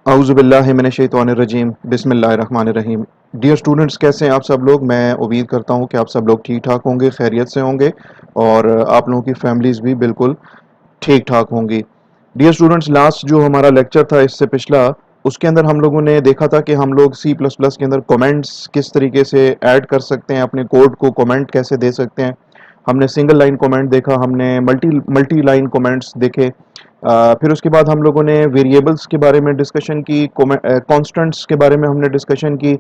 औज़ुबिल्लाहि मिनश्शैतानिर्रजीम बिस्मिल्लाहिर्रहमानिर्रहीम। Dear students, कैसे हैं आप सब लोग। मैं उम्मीद करता हूं कि आप सब लोग ठीक ठाक होंगे, खैरियत से होंगे और आप लोगों की फैमिलीज़ भी बिल्कुल ठीक ठाक होंगी। डियर स्टूडेंट्स, लास्ट जो हमारा लेक्चर था इससे पिछला, उसके अंदर हम लोगों ने देखा था कि हम लोग सी प्लस प्लस के अंदर कमेंट्स किस तरीके से ऐड कर सकते हैं, अपने कोड को कमेंट कैसे दे सकते हैं। हमने सिंगल लाइन कमेंट देखा, हमने मल्टी मल्टी लाइन कमेंट्स देखे। फिर उसके बाद हम लोगों ने वेरिएबल्स के बारे में डिस्कशन की, कॉन्स्टेंट्स के बारे में हमने डिस्कशन की,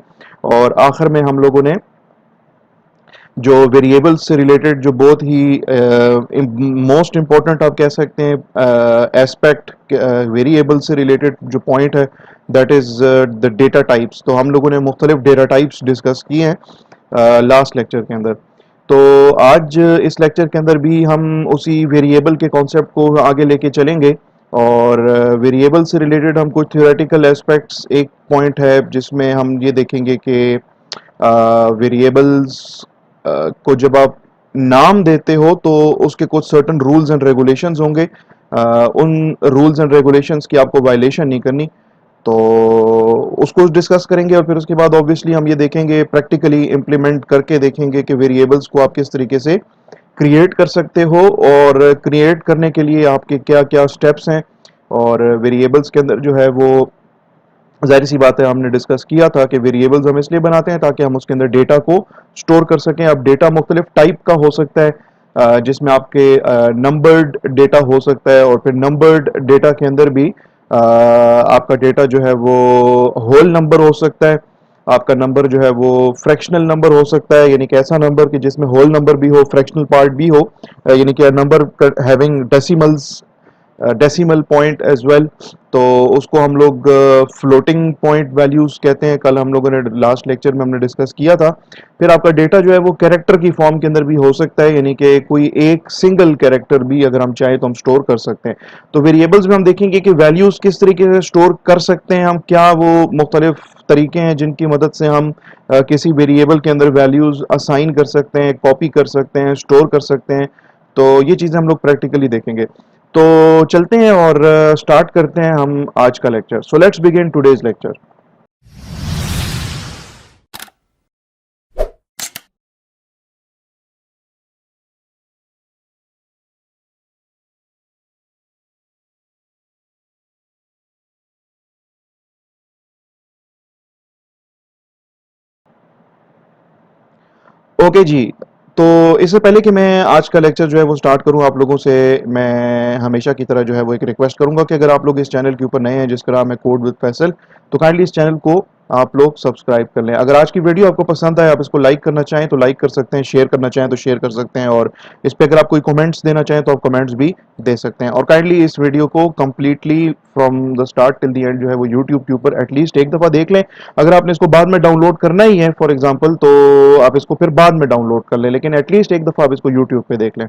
और आखिर में हम लोगों ने जो वेरिएबल्स से रिलेटेड जो बहुत ही मोस्ट इम्पॉर्टेंट आप कह सकते हैं एस्पेक्ट वेरिएबल से रिलेटेड जो पॉइंट है, that is the data types. तो हम लोगों ने मुख्तलिफ डेटा टाइप्स डिस्कस किए हैं लास्ट लेक्चर के अंदर। तो आज इस लेक्चर के अंदर भी हम उसी वेरिएबल के कॉन्सेप्ट को आगे लेके चलेंगे, और वेरिएबल से रिलेटेड हम कुछ थ्योरेटिकल एस्पेक्ट्स, एक पॉइंट है जिसमें हम ये देखेंगे कि वेरिएबल्स को जब आप नाम देते हो तो उसके कुछ सर्टन रूल्स एंड रेगुलेशंस होंगे। उन रूल्स एंड रेगुलेशंस की आपको वायलेशन नहीं करनी। तो उसको डिस्कस करेंगे, और फिर उसके बाद ऑब्वियसली हम ये देखेंगे, प्रैक्टिकली इम्प्लीमेंट करके देखेंगे कि वेरिएबल्स को आप किस तरीके से क्रिएट कर सकते हो, और क्रिएट करने के लिए आपके क्या क्या स्टेप्स हैं। और वेरिएबल्स के अंदर जो है वो जाहिर सी बात है, हमने डिस्कस किया था कि वेरिएबल्स हम इसलिए बनाते हैं ताकि हम उसके अंदर डेटा को स्टोर कर सकें। अब डेटा मुख्तलिफ टाइप का हो सकता है, जिसमें आपके नंबर्ड डेटा हो सकता है, और फिर नंबर्ड डेटा के अंदर भी आपका डेटा जो है वो होल नंबर हो सकता है। आपका नंबर जो है वो फ्रैक्शनल नंबर हो सकता है, यानी कि ऐसा नंबर कि जिसमें होल नंबर भी हो, फ्रैक्शनल पार्ट भी हो, यानी कि number having decimals, decimal point as well. तो उसको हम लोग फ्लोटिंग पॉइंट वैल्यूज कहते हैं। कल हम लोगों ने लास्ट लेक्चर में हमने डिस्कस किया था। फिर आपका डेटा जो है वो कैरेक्टर की फॉर्म के अंदर भी हो सकता है, यानी कि कोई एक सिंगल कैरेक्टर भी अगर हम चाहें तो हम स्टोर कर सकते हैं। तो वेरिएबल्स में हम देखेंगे कि वैल्यूज किस तरीके से स्टोर कर सकते हैं हम, क्या वो मुख्तलिफ तरीके हैं जिनकी मदद से हम किसी वेरिएबल के अंदर वैल्यूज असाइन कर सकते हैं, कॉपी कर सकते हैं, स्टोर कर सकते हैं। तो ये चीज़ें हम लोग प्रैक्टिकली देखेंगे। तो चलते हैं और स्टार्ट करते हैं हम आज का lecture. So let's begin today's lecture. Okay जी। तो इससे पहले कि मैं आज का लेक्चर जो है वो स्टार्ट करूं, आप लोगों से मैं हमेशा की तरह जो है वो एक रिक्वेस्ट करूंगा कि अगर आप लोग इस चैनल के ऊपर नए हैं जिसका नाम है कोड विद फैसल, तो काइंडली इस चैनल को आप लोग सब्सक्राइब कर लें। अगर आज की वीडियो आपको पसंद आए, आप इसको लाइक करना चाहें तो लाइक कर सकते हैं, शेयर करना चाहें तो शेयर कर सकते हैं, और इस पर अगर आप कोई कमेंट्स देना चाहें तो आप कमेंट्स भी दे सकते हैं। और काइंडली इस वीडियो को completely from the start till the end जो है वो यूट्यूब के ऊपर एटलीस्ट एक दफ़ा देख लें। अगर आपने इसको बाद में डाउनलोड करना ही है फॉर एग्जांपल, तो आप इसको फिर बाद में डाउनलोड कर लें, लेकिन एटलीस्ट एक दफ़ा आप इसको यूट्यूब पे देख लें।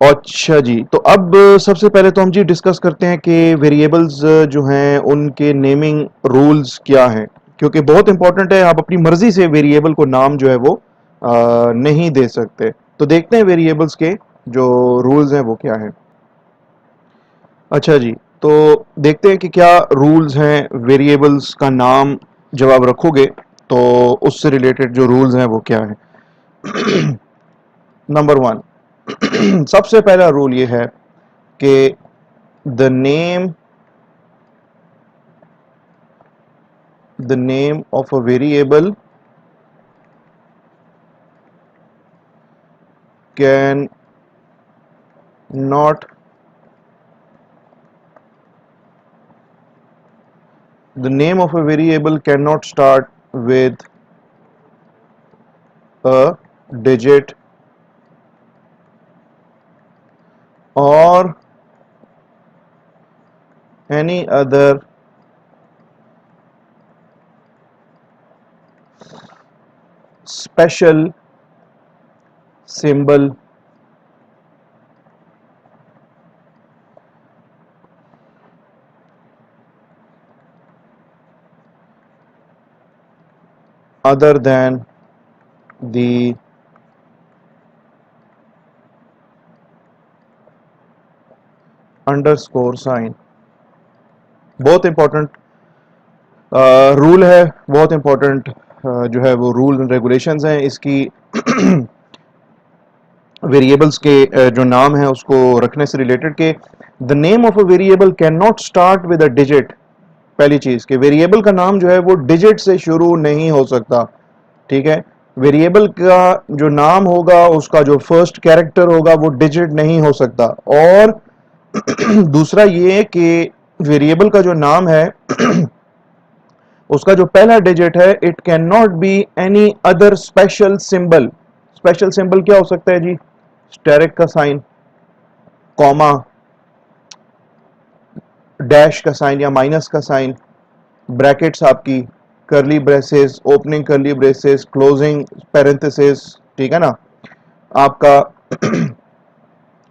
अच्छा जी, तो अब सबसे पहले तो हम जी डिस्कस करते हैं कि वेरिएबल्स जो हैं उनके नेमिंग रूल्स क्या हैं, क्योंकि बहुत इंपॉर्टेंट है। आप अपनी मर्जी से वेरिएबल को नाम जो है वो नहीं दे सकते। तो देखते हैं वेरिएबल्स के जो रूल्स हैं वो क्या हैं। अच्छा जी, तो देखते हैं कि क्या रूल्स हैं वेरिएबल्स का नाम जब आप रखोगे तो उससे रिलेटेड जो रूल्स हैं वो क्या है। नंबर वन, सबसे पहला रूल ये है कि the name the name of a variable can not the name of a variable cannot start with a digit or any other special symbol other than the underscore sign. बहुत important rule है, बहुत important जो है वो rule and regulations हैं इसकी। Variables के जो नाम है उसको रखने से रिलेटेड के the name of a variable can not start with a digit. पहली चीज कि वेरिएबल का नाम जो है वो डिजिट से शुरू नहीं हो सकता, ठीक है। वेरिएबल का जो नाम होगा उसका जो फर्स्ट कैरेक्टर होगा वो डिजिट नहीं हो सकता। और दूसरा ये कि वेरिएबल का जो नाम है उसका जो पहला डिजिट है it can not be any other special symbol. Special symbol क्या हो सकता है जी? स्टेरिक का साइन, कॉमा, डैश का साइन या माइनस का साइन, ब्रैकेट्स आपकी, करली ब्रेसेस, ओपनिंग करली ब्रेसेस, क्लोजिंग पैरेंथेसिस, ठीक है ना, आपका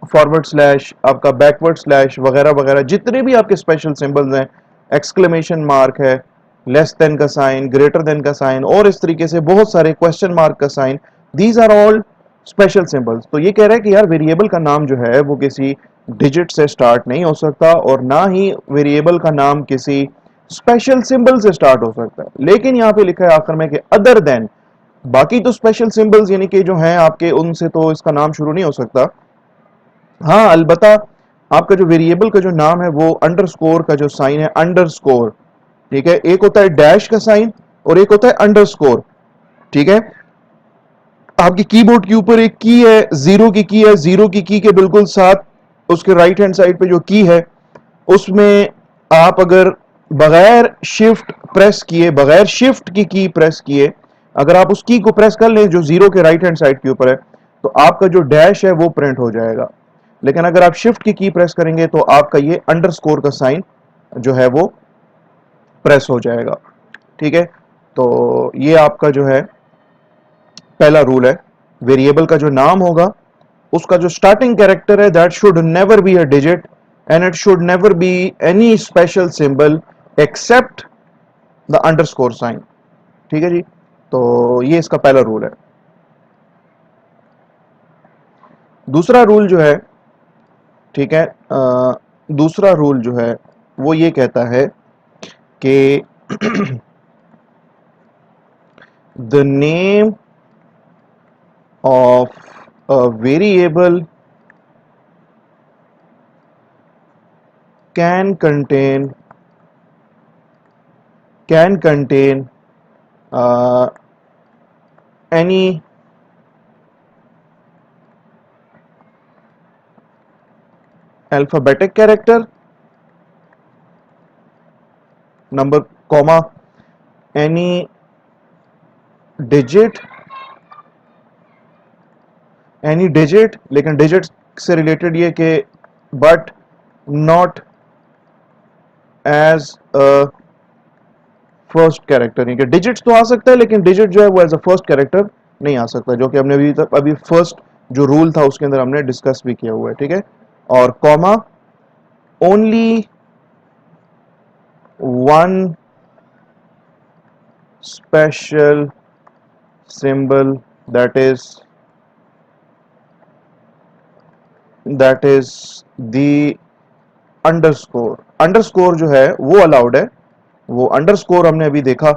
फॉरवर्ड स्लैश, आपका बैकवर्ड स्लैश वगैरह वगैरह जितने भी आपके स्पेशल सिंबल्स हैं, एक्सक्लेमेशन मार्क है, लेस देन का साइन, ग्रेटर देन का साइन और इस तरीके से बहुत सारे क्वेश्चन मार्क का sign, these are all special symbols. तो ये कह रहा है कि यार वेरिएबल का नाम जो है वो किसी डिजिट से स्टार्ट नहीं हो सकता और ना ही वेरिएबल का नाम किसी स्पेशल सिंबल से स्टार्ट हो सकता है। लेकिन यहाँ पे लिखा है आखिर में कि अदर देन, बाकी तो स्पेशल सिंबल्स यानी कि जो हैं आपके उनसे तो इसका नाम शुरू नहीं हो सकता। हाँ अलबत्ता आपका जो वेरिएबल का जो नाम है वो अंडरस्कोर का जो साइन है, अंडरस्कोर, ठीक है, एक होता है डैश का साइन और एक होता है अंडरस्कोर, ठीक है। आपके कीबोर्ड के ऊपर एक की है, जीरो की की है, जीरो की के बिल्कुल साथ उसके राइट हैंड साइड पे जो की है उसमें आप अगर बगैर शिफ्ट प्रेस किए, बगैर शिफ्ट की प्रेस किए अगर आप उस की को प्रेस कर लें जो जीरो के राइट हैंड साइड के ऊपर है तो आपका जो डैश है वो प्रिंट हो जाएगा। लेकिन अगर आप शिफ्ट की प्रेस करेंगे तो आपका ये अंडरस्कोर का साइन जो है वो प्रेस हो जाएगा, ठीक है। तो ये आपका जो है पहला रूल है, वेरिएबल का जो नाम होगा उसका जो स्टार्टिंग कैरेक्टर है that should never be a digit and it should never be any special symbol except the underscore sign, ठीक है जी। तो ये इसका पहला रूल है। दूसरा रूल जो है, ठीक है, दूसरा रूल जो है वो ये कहता है कि the name of a variable can contain can contain uh, any alphabetic character, number, comma, any digit, any digit, लेकिन digit से related ये कि but not as a first character, नहीं कि डिजिट्स तो आ सकता है लेकिन डिजिट जो है वो एज अ फर्स्ट कैरेक्टर नहीं आ सकता, जो कि हमने अभी तक अभी फर्स्ट जो रूल था उसके अंदर हमने डिस्कस भी किया हुआ है, ठीक है। और comma, only one special symbol that is the underscore. Underscore जो है वो अलाउड है, वो अंडरस्कोर हमने अभी देखा,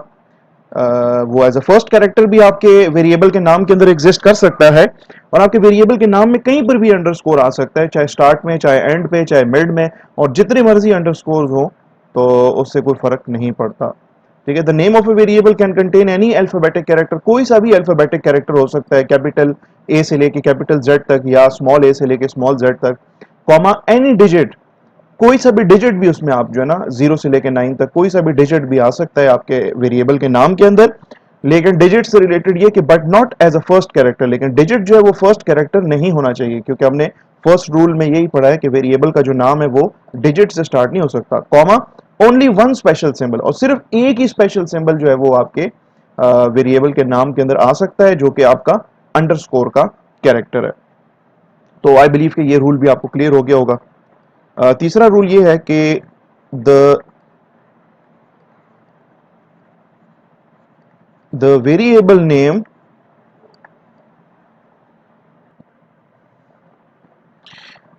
वो एज अ फर्स्ट कैरेक्टर भी आपके वेरिएबल के नाम के अंदर एग्जिस्ट कर सकता है और आपके वेरिएबल के नाम में कहीं पर भी अंडरस्कोर आ सकता है, चाहे स्टार्ट में, चाहे एंड पे, चाहे मिड में, और जितने मर्जी अंडरस्कोर हो तो उससे कोई फर्क नहीं पड़ता, ठीक है। The name of a variable can contain any alphabetic character, कोई सा भी अल्फाबेटिक कैरेक्टर हो सकता है, कैपिटल ए से लेके कैपिटल जेड तक या स्मॉल ए से लेके स्मॉल जेड तक, कॉमा एनी डिजिट, कोई सा भी डिजिट भी उसमें आप जो है ना जीरो से लेकर 9 तक कोई सा भी डिजिट भी आ सकता है आपके वेरिएबल के नाम के अंदर। लेकिन डिजिट से रिलेटेड ये कि but not as a first character, लेकिन डिजिट जो है वो फर्स्ट कैरेक्टर नहीं होना चाहिए, क्योंकि हमने फर्स्ट रूल में यही पढ़ा है कि वेरिएबल का जो नाम है वो डिजिट से स्टार्ट नहीं हो सकता, comma only one special symbol, और सिर्फ एक ही स्पेशल सिंबल जो है वो आपके वेरिएबल के नाम के अंदर आ सकता है जो कि आपका अंडरस्कोर का कैरेक्टर है। तो आई बिलीव कि ये रूल भी आपको क्लियर हो गया होगा। तीसरा रूल ये है कि the the variable name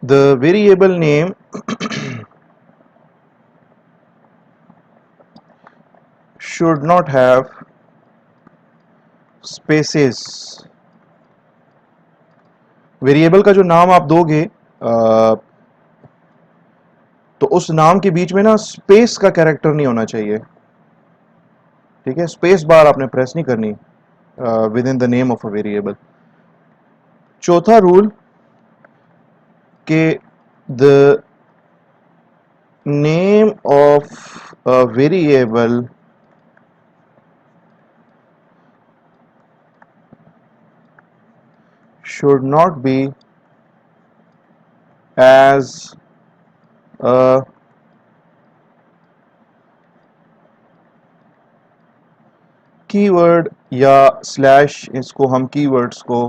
the variable name should not have spaces. Variable का जो नाम आप दोगे तो उस नाम के बीच में ना स्पेस का कैरेक्टर नहीं होना चाहिए, ठीक है। स्पेस बार आपने प्रेस नहीं करनी with in the name of a variable. चौथा रूल के the name of a variable should not be as a keyword या स्लैश, इसको हम कीवर्ड्स को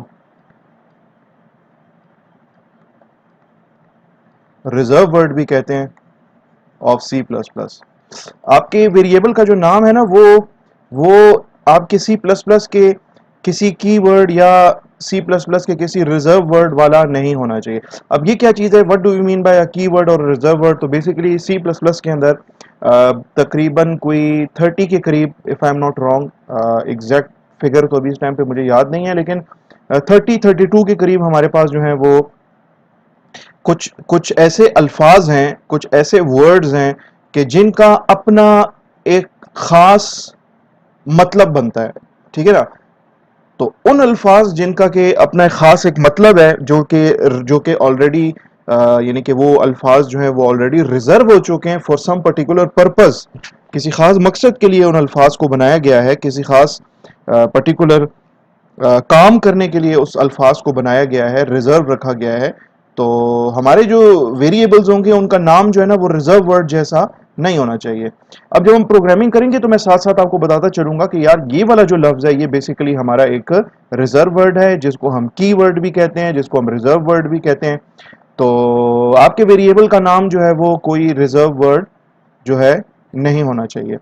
रिजर्व वर्ड भी कहते हैं, ऑफ सी प्लस प्लस। आपके वेरिएबल का जो नाम है ना वो आपके सी प्लस प्लस के किसी कीवर्ड या सी प्लस प्लस के किसी रिजर्व वर्ड वाला नहीं होना चाहिए। अब ये क्या चीज़ है, what do you mean by a keyword और रिजर्व वर्ड? तो बेसिकली सी प्लस प्लस के अंदर तकरीबन कोई 30 के करीब, if I am not wrong, exact figure तो अभी इस टाइम पे मुझे याद नहीं है, लेकिन 32 के करीब हमारे पास जो है वो कुछ कुछ ऐसे अल्फाज हैं, कुछ ऐसे वर्ड्स हैं कि जिनका अपना एक खास मतलब बनता है, ठीक है ना। तो उन अल्फाज जिनका के अपना खास एक मतलब है, जो कि ऑलरेडी यानी कि वो अल्फाज जो हैं वो ऑलरेडी रिजर्व हो चुके हैं फॉर सम पर्टिकुलर पर्पस, किसी खास मकसद के लिए उन अल्फाज को बनाया गया है, किसी खास पर्टिकुलर काम करने के लिए उस अल्फाज को बनाया गया है, रिजर्व रखा गया है। तो हमारे जो वेरिएबल्स होंगे उनका नाम जो है ना वो रिजर्व वर्ड जैसा नहीं होना चाहिए। अब जब हम प्रोग्रामिंग करेंगे तो मैं साथ साथ आपको बताता चलूंगा कि यार ये वाला जो लफ्ज है ये बेसिकली हमारा एक रिजर्व वर्ड है, जिसको हम की वर्ड भी कहते हैं, जिसको हम रिजर्व वर्ड भी कहते हैं। तो आपके वेरिएबल का नाम जो है वो कोई रिजर्व वर्ड जो है नहीं होना चाहिए।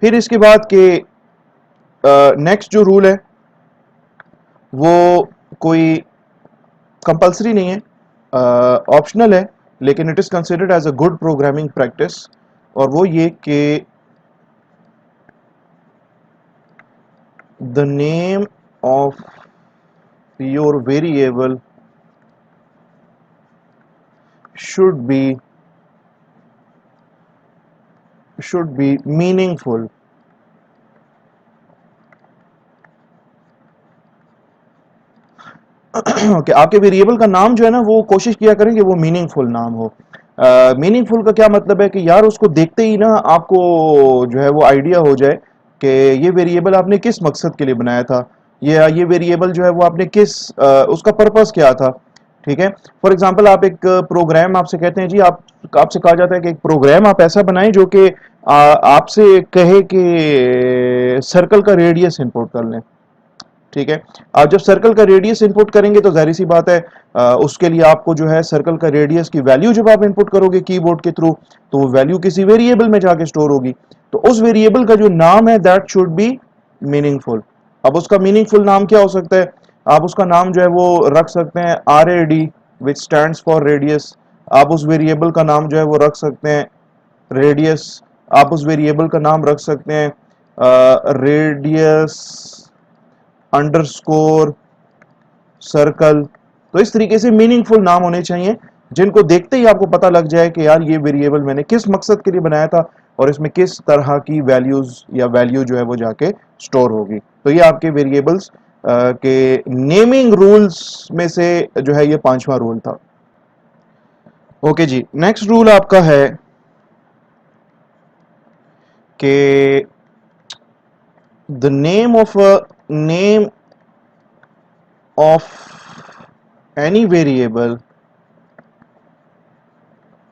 फिर इसके बाद के नेक्स्ट जो रूल है वो कोई कंपलसरी नहीं है, ऑप्शनल है, लेकिन it is considered as a good programming practice, और वो ये कि the name of your variable should be meaningful। कि आपके वेरिएबल का नाम जो है ना वो कोशिश किया करें कि वो मीनिंगफुल नाम हो। मीनिंगफुल का क्या मतलब है कि यार उसको देखते ही ना आपको जो है वो आइडिया हो जाए कि ये वेरिएबल आपने किस मकसद के लिए बनाया था, ये वेरिएबल जो है वो आपने उसका पर्पस क्या था, ठीक है। फॉर एग्जांपल आप एक प्रोग्राम, आपसे कहते हैं जी, आपसे कहा जाता है कि एक प्रोग्राम आप ऐसा बनाएं जो कि आपसे कहे कि सर्कल का रेडियस इनपुट कर लें, ठीक है। आप जब सर्कल का रेडियस इनपुट करेंगे तो जाहिर सी बात है उसके लिए आपको जो है सर्कल का रेडियस की वैल्यू जब आप इनपुट करोगे कीबोर्ड के थ्रू तो वो वैल्यू किसी वेरिएबल में जाके स्टोर होगी। तो उस वेरिएबल का जो नाम है दैट शुड बी मीनिंगफुल। अब उसका मीनिंगफुल नाम क्या हो सकता है? आप उसका नाम जो है वो रख सकते हैं RAD, which stands for radius. आप उस वेरिएबल का नाम जो है वो रख सकते हैं रेडियस। आप उस वेरिएबल का नाम रख सकते हैं रेडियस अंडरस्कोर सर्कल। तो इस तरीके से मीनिंगफुल नाम होने चाहिए जिनको देखते ही आपको पता लग जाए कि यार ये वेरिएबल मैंने किस मकसद के लिए बनाया था और इसमें किस तरह की वैल्यूज या वैल्यू जो है वो जाके स्टोर होगी। तो ये आपके वेरिएबल्स के नेमिंग रूल्स में से जो है ये पांचवा रूल था। ओके जी, नेक्स्ट रूल आपका है कि the name of any variable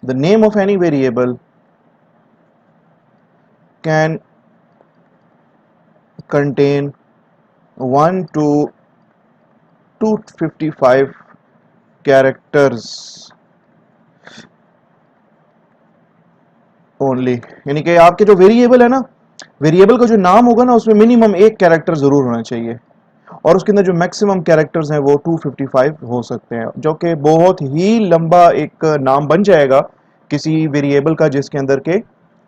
the name of any variable can contain 1 to 255 characters only. यानी कि आपके जो वेरिएबल है ना, वेरिएबल का जो नाम होगा ना उसमें मिनिमम एक कैरेक्टर जरूर होना चाहिए, और उसके अंदर जो मैक्सिमम कैरेक्टर्स हैं वो 255 हो सकते हैं, जो कि बहुत ही लंबा एक नाम बन जाएगा किसी वेरिएबल का जिसके अंदर के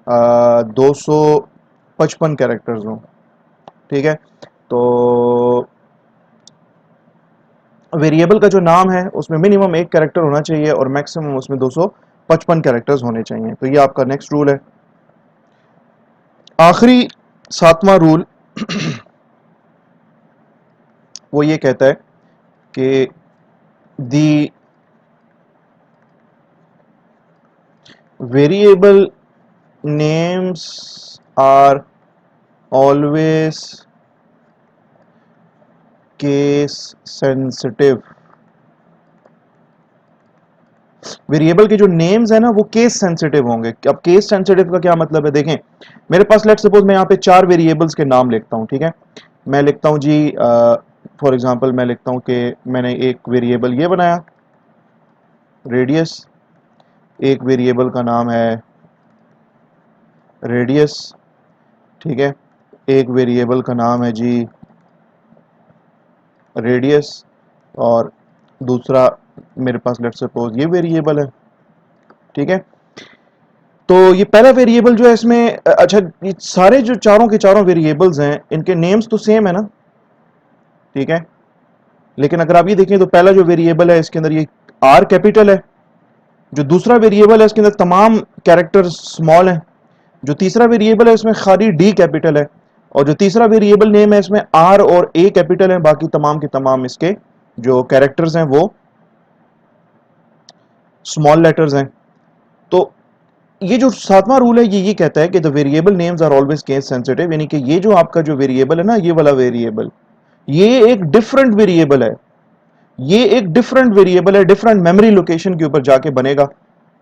255 कैरेक्टर्स हों, ठीक है। तो वेरिएबल का जो नाम है उसमें मिनिमम एक कैरेक्टर होना चाहिए और मैक्सिमम उसमें 255 कैरेक्टर्स होने चाहिए। तो ये आपका नेक्स्ट रूल है। आखिरी 7वां रूल वो ये कहता है कि the variable names are always case sensitive. Variable के जो नेम्स है ना वो केस सेंसिटिव होंगे। अब केस सेंसिटिव का क्या मतलब है, देखें मेरे पास लेट सपोज मैं यहाँ पे 4 वेरिएबल्स के नाम लिखता हूँ, ठीक है। मैं लिखता हूँ जी फॉर एग्जांपल मैं लिखता हूँ कि मैंने एक वेरिएबल ये बनाया रेडियस, एक वेरिएबल का नाम है रेडियस, ठीक है, एक वेरिएबल का नाम है जी रेडियस, और दूसरा मेरे पास लेट सपोज ये वेरिएबल है, ठीक है। तो ये पहला वेरिएबल जो है इसमें अच्छा ये सारे जो चारों के चारों वेरिएबल्स हैं इनके नेम्स तो सेम है ना, ठीक है। लेकिन अगर आप ये देखें तो पहला जो वेरिएबल है इसके अंदर ये आर कैपिटल है, जो दूसरा वेरिएबल है इसके अंदर तमाम कैरेक्टर स्मॉल हैं, जो तीसरा वेरिएबल है इसमें खाली डी कैपिटल है, और जो तीसरा वेरिएबल नेम है इसमें आर और ए कैपिटल है, बाकी तमाम के तमाम इसके जो कैरेक्टर्स हैं वो स्मॉल लेटर्स हैं। तो ये जो 7वां रूल है ये कहता है कि the variable names are always case sensitive, यानी कि ये जो आपका जो वेरिएबल है ना ये वाला वेरिएबल ये एक डिफरेंट वेरिएबल है, ये एक डिफरेंट वेरिएबल है, डिफरेंट मेमोरी लोकेशन के ऊपर जाके बनेगा।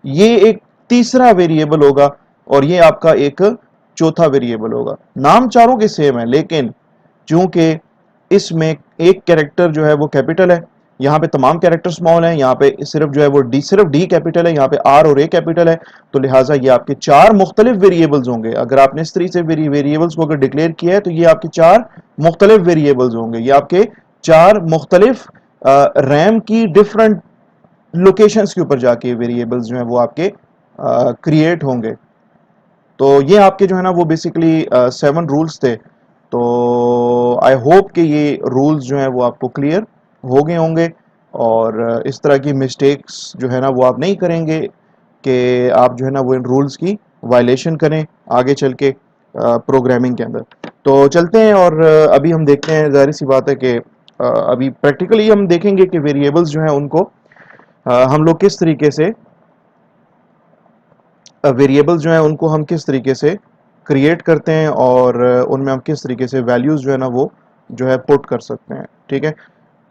ये एक तीसरा वेरिएबल होगा और ये आपका एक चौथा वेरिएबल होगा। नाम चारों के सेम है लेकिन चूंकि इसमें एक कैरेक्टर जो है वो कैपिटल है, यहाँ पे तमाम कैरेक्टर स्मॉल हैं, यहाँ पे सिर्फ जो है वो डी सिर्फ डी कैपिटल है, यहाँ पे आर और ए कैपिटल है, तो लिहाजा ये आपके चार मुख्तलिफ वेरिएबल्स होंगे। अगर आपने इस तरीके से वेरिएबल्स को अगर डिक्लेयर किया है तो ये आपके चार मुख्तलिफ वेरिएबल्स होंगे, ये आपके चार मुख्तलिफ रैम की डिफरेंट लोकेशंस के ऊपर जाके वेरिएबल्स जो हैं वो आपके क्रिएट होंगे। तो ये आपके जो है ना वो बेसिकली 7 रूल्स थे। तो आई होप कि ये रूल्स जो हैं वो आपको क्लियर हो गए होंगे और इस तरह की मिस्टेक्स जो है ना वो आप नहीं करेंगे कि आप जो है ना वो इन रूल्स की वायलेशन करें आगे चल के प्रोग्रामिंग के अंदर। तो चलते हैं और अभी हम देखते हैं, ज़ाहिर सी बात है कि अभी प्रैक्टिकली हम देखेंगे कि वेरिएबल्स जो हैं उनको हम लोग किस तरीके से वेरिएबल्स जो हैं उनको हम किस तरीके से क्रिएट करते हैं और उनमें हम किस तरीके से वैल्यूज़ जो है ना वो जो है पुट कर सकते हैं, ठीक है।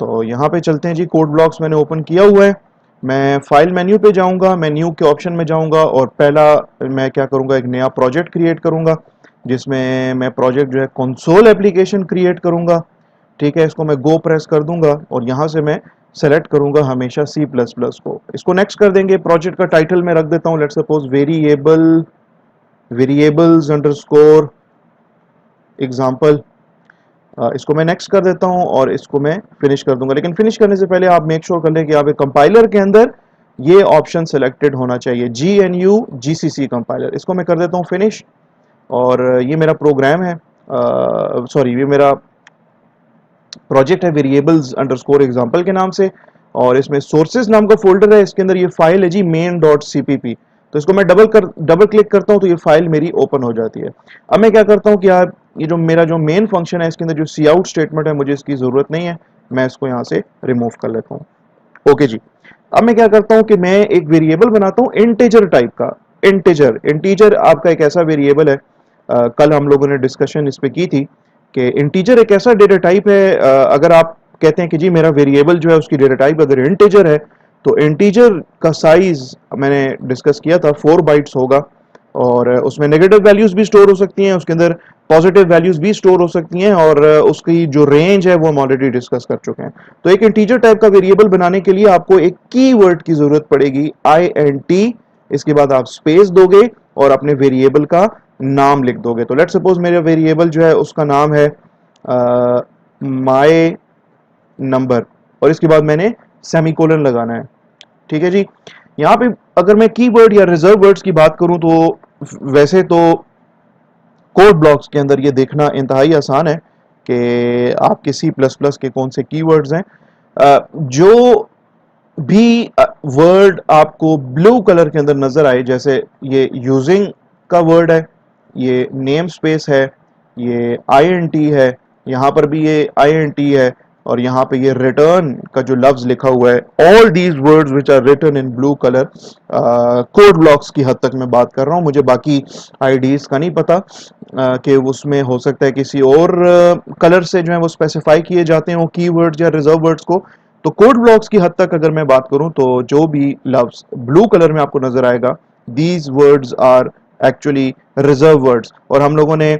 तो यहाँ पे चलते हैं जी, कोड ब्लॉक्स मैंने ओपन किया हुआ है। मैं फाइल मेन्यू पे जाऊँगा, मैं न्यू के ऑप्शन में जाऊँगा और पहला मैं क्या करूँगा एक नया प्रोजेक्ट क्रिएट करूँगा जिसमें मैं प्रोजेक्ट जो है कंसोल एप्लीकेशन क्रिएट करूँगा, ठीक है। इसको मैं गो प्रेस कर दूंगा और यहाँ से मैं सेलेक्ट करूंगा हमेशा C++ को। इसको नेक्स्ट कर देंगे। प्रोजेक्ट का टाइटल मैं रख देता हूँ let's suppose variables underscore example. इसको मैं नेक्स्ट कर देता हूँ और इसको मैं फिनिश कर दूंगा। लेकिन फिनिश करने से पहले आप मेक श्योर कर लें कि आप एक कंपाइलर के अंदर ये ऑप्शन सेलेक्टेड होना चाहिए, GNU GCC कंपाइलर। इसको मैं कर देता हूँ फिनिश और ये मेरा प्रोग्राम है, सॉरी ये मेरा प्रोजेक्ट है वेरिएबल्स अंडरस्कोर एग्जाम्पल के नाम से, और इसमें सोर्सेज नाम का फोल्डर है, इसके अंदर ये फाइल है जी main.cpp। तो इसको मैं डबल क्लिक करता हूं तो ये फाइल मेरी ओपन हो जाती है। अब मैं क्या करता हूं कि यार ये जो मेरा जो मेन फंक्शन है इसके अंदर जो सी आउट स्टेटमेंट है मुझे इसकी जरूरत नहीं है, मैं इसको यहाँ से रिमूव कर लेता हूँ। ओके जी, अब मैं क्या करता हूँ कि मैं एक वेरिएबल बनाता हूँ इंटीजर टाइप का। इंटीजर आपका एक ऐसा वेरिएबल है, कल हम लोगों ने डिस्कशन इस पे की थी कि इंटीजर एक ऐसा डेटा टाइप है, अगर आप कहते हैं कि जी मेरा वेरिएबल जो है उसकी डेटा टाइप अगर इंटीजर है तो इंटीजर का साइज मैंने डिस्कस किया था 4 बाइट्स होगा और उसमें नेगेटिव वैल्यूज भी स्टोर हो सकती हैं, उसके अंदर पॉजिटिव वैल्यूज भी स्टोर हो सकती हैं और उसकी जो रेंज है वो हम ऑलरेडी डिस्कस कर चुके हैं। तो एक इंटीजर टाइप का वेरिएबल बनाने के लिए आपको एक कीवर्ड की जरूरत पड़ेगी INT, इसके बाद आप स्पेस दोगे और अपने वेरिएबल का नाम लिख दोगे। तो लेट सपोज मेरा वेरिएबल जो है उसका नाम है माय नंबर और इसके बाद मैंने सेमीकोलन लगाना है, ठीक है जी। यहाँ पे अगर मैं कीवर्ड या रिजर्व वर्ड्स की बात करूं तो वैसे तो कोड ब्लॉक्स के अंदर ये देखना इंतहाई आसान है कि आपके सी प्लस प्लस के कौन से कीवर्ड्स हैं। जो भी वर्ड आपको ब्लू कलर के अंदर नजर आए, जैसे ये यूजिंग का वर्ड है, ये नेम स्पेस है, ये आईएनटी है, यहाँ पर भी ये आईएनटी है, और यहाँ पे ये रिटर्न का जो लफ्ज लिखा हुआ है, all these words which are written in blue colour, code blocks की हद तक मैं बात कर रहा हूँ। मुझे बाकी आईडीज का नहीं पता कि उसमें हो सकता है किसी और कलर से जो है वो स्पेसिफाई किए जाते हैं वो कीवर्ड्स या रिजर्व वर्ड्स को। तो कोड ब्लॉक्स की हद तक अगर मैं बात करूं तो जो भी लफ्ज ब्लू कलर में आपको नजर आएगा, these words are actually reserve words. और हम लोगों ने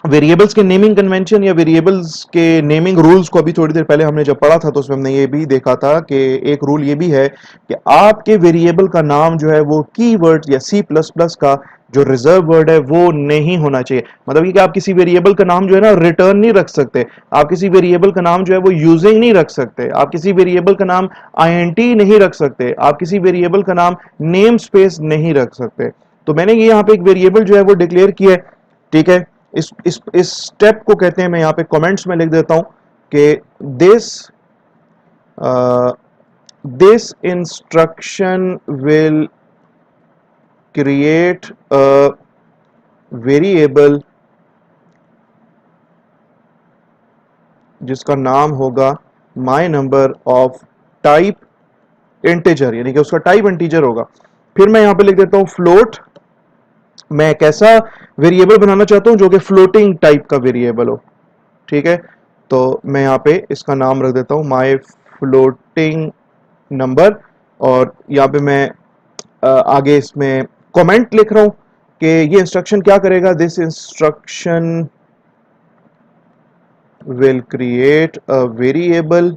वेरिएबल्स के नेमिंग कन्वेंशन या वेरिएबल्स के नेमिंग रूल्स को अभी थोड़ी देर पहले हमने जब पढ़ा था तो उसमें हमने ये भी देखा था कि एक रूल ये भी है कि आपके वेरिएबल का नाम जो है वो कीवर्ड या सी प्लस प्लस का जो रिजर्व वर्ड है वो नहीं होना चाहिए। मतलब कि आप किसी वेरिएबल का नाम जो है ना रिटर्न नहीं रख सकते, आप किसी वेरिएबल का नाम जो है वो यूजिंग नहीं रख सकते, आप किसी वेरिएबल का नाम आईएनटी नहीं रख सकते, आप किसी वेरिएबल का नाम नेम स्पेस नहीं रख सकते। तो मैंने ये यहाँ पे एक वेरिएबल जो है वो डिक्लेयर किया है, ठीक है। इस स्टेप को कहते हैं, मैं यहाँ पे कमेंट्स में लिख देता हूं कि this this instruction will create a variable जिसका नाम होगा my number of type integer, यानी कि उसका टाइप इंटीजर होगा। फिर मैं यहां पे लिख देता हूं फ्लोट। मैं एक ऐसा वेरिएबल बनाना चाहता हूं जो कि फ्लोटिंग टाइप का वेरिएबल हो, ठीक है। तो मैं यहाँ पे इसका नाम रख देता हूँ माई फ्लोटिंग नंबर, और यहाँ पे मैं आगे इसमें कमेंट लिख रहा हूँ कि ये इंस्ट्रक्शन क्या करेगा, this instruction will create a variable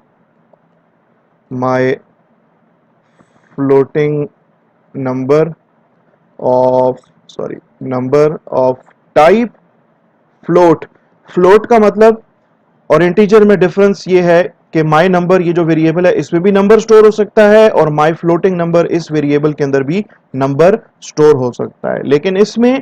my floating number of sorry number of type float. Float का मतलब और इंटीजर में डिफरेंस ये है कि माई नंबर ये जो वेरिएबल है इसमें भी नंबर स्टोर हो सकता है, और माई फ्लोटिंग नंबर इस वेरिएबल के अंदर भी नंबर स्टोर हो सकता है, लेकिन इसमें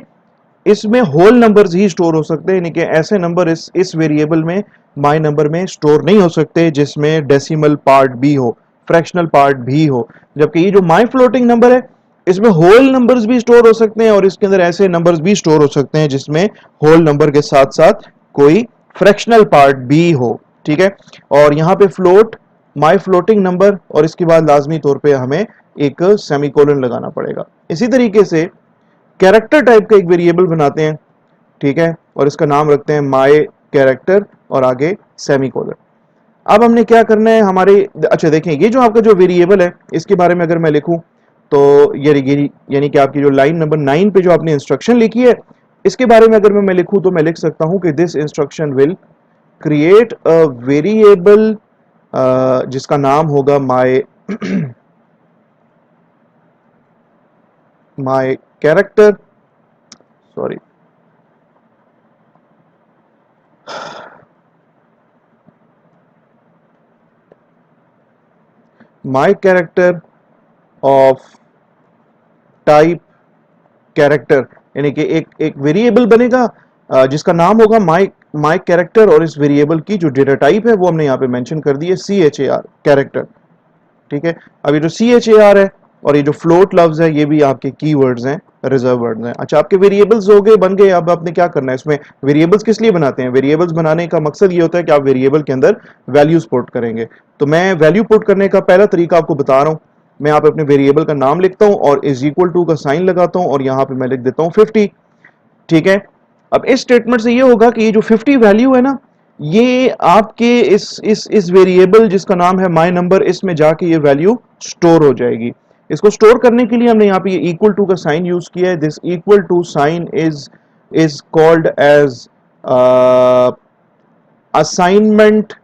इसमें होल नंबर्स ही स्टोर हो सकते हैं, यानी कि ऐसे नंबर इस वेरिएबल में माई नंबर में स्टोर नहीं हो सकते जिसमें डेसिमल पार्ट भी हो, फ्रैक्शनल पार्ट भी हो। जबकि ये जो माई फ्लोटिंग नंबर है इसमें होल नंबर्स भी स्टोर हो सकते हैं, और इसके अंदर ऐसे नंबर्स भी स्टोर हो सकते हैं जिसमें होल नंबर के साथ साथ कोई फ्रैक्शनल पार्ट भी हो, ठीक है। और यहाँ पे फ्लोट माई फ्लोटिंग नंबर और इसके बाद लाजमी तौर पे हमें एक सेमीकोलन लगाना पड़ेगा। इसी तरीके से कैरेक्टर टाइप का एक वेरिएबल बनाते हैं, ठीक है, और इसका नाम रखते हैं माई कैरेक्टर और आगे सेमीकोलन। अब हमने क्या करना है हमारे, अच्छा देखें ये जो आपका जो वेरिएबल है इसके बारे में अगर मैं लिखूं तो यानी कि आपकी जो लाइन नंबर 9 पे जो आपने इंस्ट्रक्शन लिखी है इसके बारे में अगर मैं लिखूं तो मैं लिख सकता हूं कि this instruction will create a variable जिसका नाम होगा my my character, sorry my character of type character, यानी कि एक वेरिएबल बनेगा जिसका नाम होगा माई माई कैरेक्टर, और इस वेरिएबल की जो डेटा टाइप है वो हमने यहाँ पे मेंशन कर दी है CHAR कैरेक्टर, ठीक है। अब ये जो CHAR है और ये जो फ्लोट लफ्ज है ये भी आपके कीवर्ड्स हैं, रिजर्व वर्ड्स हैं। अच्छा आपके वेरिएबल्स हो गए, बन गए। अब आपने क्या करना है, इसमें वेरिएबल्स किस लिए बनाते हैं, वेरिएबल्स बनाने का मकसद ये होता है कि आप वेरिएबल के अंदर वैल्यूज पुट करेंगे। तो मैं वैल्यू पुट करने का पहला तरीका आपको बता रहा हूं। मैं यहाँ पे अपने वेरिएबल का नाम लिखता हूं और इज इक्वल टू का साइन लगाता हूं और यहाँ पे मैं लिख देता हूं 50, ठीक है। अब इस स्टेटमेंट से ये होगा कि ये जो 50 वैल्यू है ना, ये आपके इस वेरिएबल जिसका नाम है माई नंबर, इसमें जाके ये वैल्यू स्टोर हो जाएगी। इसको स्टोर करने के लिए हमने यहाँ पे ये इक्वल टू का साइन यूज किया है। This equal to sign is called as assignment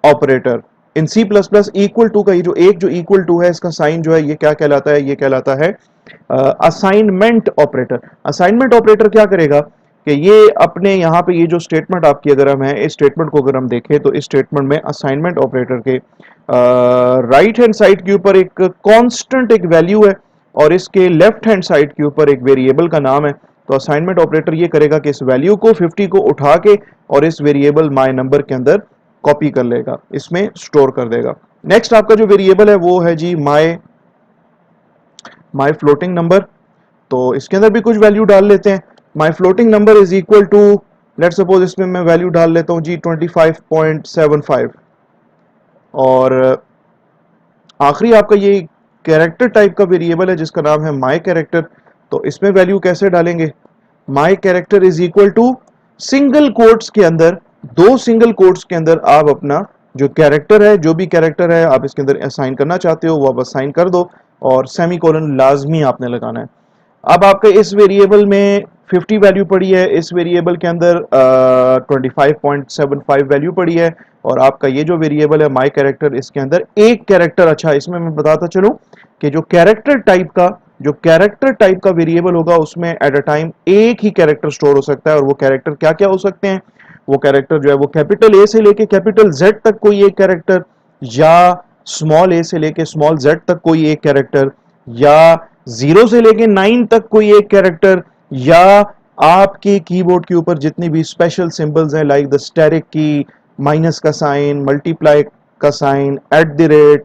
operator in C plus plus. Equal to का ये जो इक्वल टू है इसका साइन जो है ये क्या कहलाता है, ये कहलाता है असाइनमेंट ऑपरेटर। असाइनमेंट ऑपरेटर क्या करेगा कि ये अपने यहाँ पे ये जो स्टेटमेंट आपकी अगर हम है इस स्टेटमेंट को अगर हम देखें तो इस स्टेटमेंट में असाइनमेंट ऑपरेटर के राइट हैंड साइड के ऊपर एक कांस्टेंट एक वैल्यू है और इसके लेफ्ट हैंड साइड के ऊपर एक वेरिएबल का नाम है। तो असाइनमेंट ऑपरेटर ये करेगा कि इस वैल्यू को 50 को उठा के और इस वेरिएबल माई नंबर के अंदर कॉपी कर लेगा, इसमें स्टोर कर देगा। नेक्स्ट आपका जो वेरिएबल है वो है जी माई फ्लोटिंग नंबर। तो इसके अंदर भी कुछ वैल्यू डाल लेते हैं। My floating number is equal to, let suppose इसमें मैं वैल्यू डाल लेता हूँ जी 25.75। और आखिरी आपका ये कैरेक्टर टाइप का वेरिएबल है जिसका नाम है माई कैरेक्टर। तो इसमें वैल्यू कैसे डालेंगे? My character is equal to single quotes के अंदर, दो सिंगल कोट्स के अंदर आप अपना जो कैरेक्टर है, जो भी कैरेक्टर है आप इसके अंदर असाइन करना चाहते हो वो आप असाइन कर दो, और सेमीकोलन लाजमी आपने लगाना है। अब आपके इस वेरिएबल में 50 वैल्यू पड़ी है, इस वेरिएबल के अंदर 25.75 वैल्यू पड़ी है, और आपका ये जो वेरिएबल है माई कैरेक्टर, इसके अंदर एक कैरेक्टर, अच्छा इसमें मैं बताता चलूं कि जो कैरेक्टर टाइप का वेरिएबल होगा उसमें एट अ टाइम एक ही कैरेक्टर स्टोर हो सकता है। और वो कैरेक्टर क्या क्या हो सकते हैं? वो कैरेक्टर जो है वो कैपिटल ए से लेके कैपिटल जेड तक कोई एक कैरेक्टर, या स्मॉल ए से लेके स्मॉल जेड तक कोई एक कैरेक्टर, या 0 से लेके 9 तक कोई एक कैरेक्टर, या आपके कीबोर्ड के ऊपर जितनी भी स्पेशल सिंबल्स हैं लाइक द स्टेरिक की, माइनस का साइन, मल्टीप्लाई का sign, at the rate,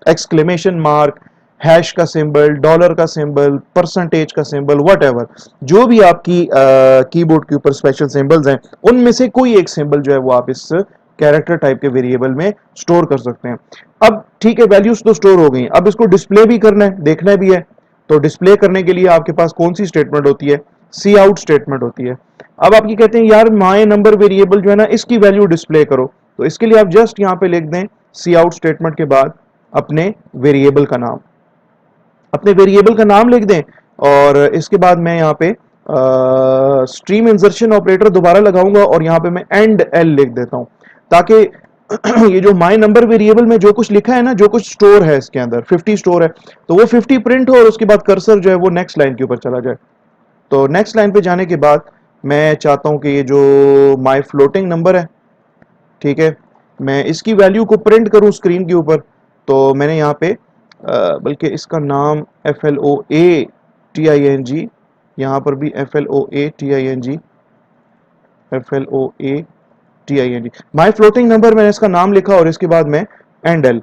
exclamation mark, hash का सिंबल, डॉलर का सिंबल, परसेंटेज का सिंबल, वट एवर, जो भी आपकी कीबोर्ड के ऊपर स्पेशल सिंबल्स हैं उनमें से कोई एक सिंबल जो है वो आप इस कैरेक्टर टाइप के वेरिएबल में स्टोर कर सकते हैं। अब ठीक है, वैल्यूज तो स्टोर हो गई, अब इसको डिस्प्ले भी करना है, देखना भी है। तो डिस्प्ले करने के लिए आपके पास कौन सी स्टेटमेंट होती है? सी आउट स्टेटमेंट होती है। अब आपकी कहते हैं यार माई नंबर वेरिएबल जो है ना इसकी वैल्यू डिस्प्ले करो, तो इसके लिए आप जस्ट यहां पे लिख दें सी आउट स्टेटमेंट के बाद अपने वेरिएबल का नाम, अपने वेरिएबल का नाम लिख दें। और इसके बाद मैं यहाँ पे स्ट्रीम इंसर्शन ऑपरेटर दोबारा लगाऊंगा और यहाँ पे मैं एंड एल लिख देता हूँ, ताकि ये जो माई नंबर वेरिएबल में जो कुछ लिखा है ना, जो कुछ स्टोर है इसके अंदर 50 स्टोर है, तो वो 50 प्रिंट हो और उसके बाद कर्सर जो है वो नेक्स्ट लाइन के ऊपर चला जाए। तो नेक्स्ट लाइन पे जाने के बाद मैं चाहता हूं कि ये जो माई फ्लोटिंग नंबर है, ठीक है, मैं इसकी वैल्यू को प्रिंट करूं स्क्रीन के ऊपर। तो मैंने यहाँ पे बल्कि इसका नाम FLOATING, यहाँ पर भी FLOATING, FLOATING, माई फ्लोटिंग नंबर मैंने इसका नाम लिखा और इसके बाद मैं एंड एल।